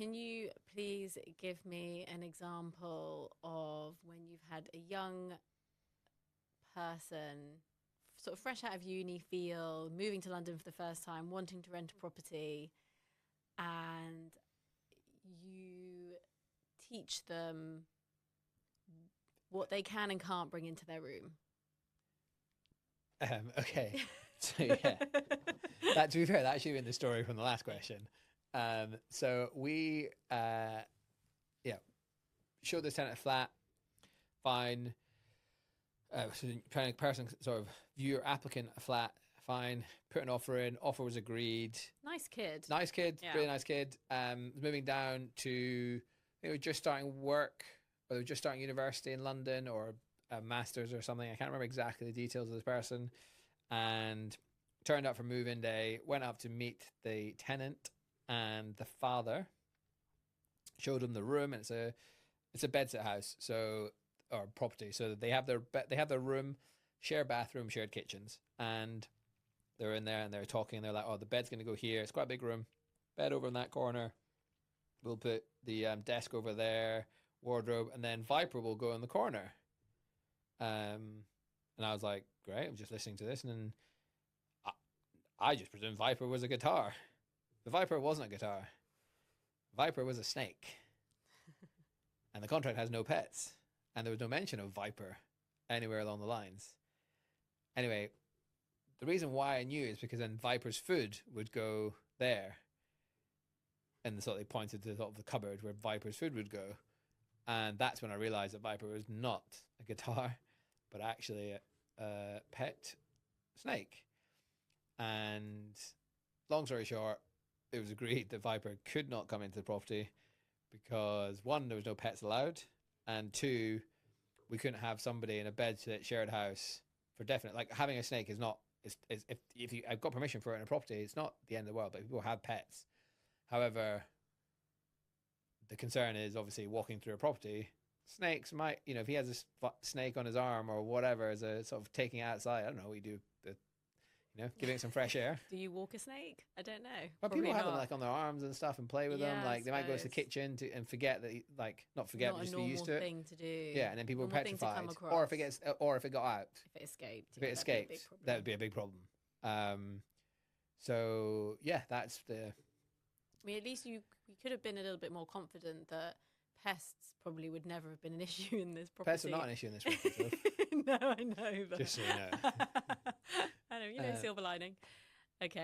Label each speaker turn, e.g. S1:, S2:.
S1: can you please give me an example of when you've had a young person, sort of fresh out of uni, feel moving to London for the first time, wanting to rent a property, and you teach them what they can and can't bring into their room?
S2: Okay. So yeah, that, to be fair, that actually been the story from the last question. So we, yeah, showed this tenant a flat, fine. So trying to person sort of viewer applicant a flat, fine. Put an offer in. Offer was agreed.
S1: Nice kid.
S2: Nice kid,
S1: Yeah.
S2: really nice kid. Was moving down to, they were just starting work, or they were just starting university in London, or a master's or something. I can't remember exactly the details of this person. And turned up for move-in day. Went up to meet the tenant and the father. Showed him the room, and it's a bedsit house, so, or property. So they have their room, shared bathroom, shared kitchens, and they're in there and they're talking. And they're like, "Oh, the bed's gonna go here. It's quite a big room. Bed over in that corner. We'll put the desk over there, wardrobe, and then Viper will go in the corner." And I was like, "Great." I'm just listening to this, and then I just presumed Viper was a guitar. The Viper wasn't a guitar. Viper was a snake. And the contract has no pets. And there was no mention of Viper anywhere along the lines. Anyway, the reason why I knew is because then Viper's food would go there. And so they pointed to sort of the cupboard where Viper's food would go. And that's when I realized that Viper was not a guitar, but actually a pet snake. And long story short, it was agreed that Viper could not come into the property because, one, there was no pets allowed, and two, we couldn't have somebody in a bedsit shared house for definite. Like, having a snake is not, if you, I've got permission for it in a property, it's not the end of the world, but people have pets. However, the concern is obviously walking through a property, snakes might, if he has a snake on his arm or whatever, as a sort of taking it outside, I don't know what you do, giving it some fresh air.
S1: Do you walk a snake? I don't know.
S2: Well,
S1: Probably
S2: people have them
S1: not.
S2: like on their arms and stuff and play with them.
S1: Yeah,
S2: Like,
S1: I
S2: they might go to the
S1: suppose.
S2: kitchen and forget that, not forget,
S1: Not
S2: but
S1: a
S2: just be used to
S1: normal
S2: it.
S1: thing to do.
S2: Yeah, and then people are
S1: Normal thing to
S2: petrified.
S1: come
S2: Or if it got out.
S1: If it escaped.
S2: If it escaped, that would be a big problem. So yeah, that's the.
S1: I mean, at least you could have been a little bit more confident that pests probably would never have been an issue in this property.
S2: Pests are not an issue in this property.
S1: No, I know. But
S2: Just so you know.
S1: I know, silver lining. Okay.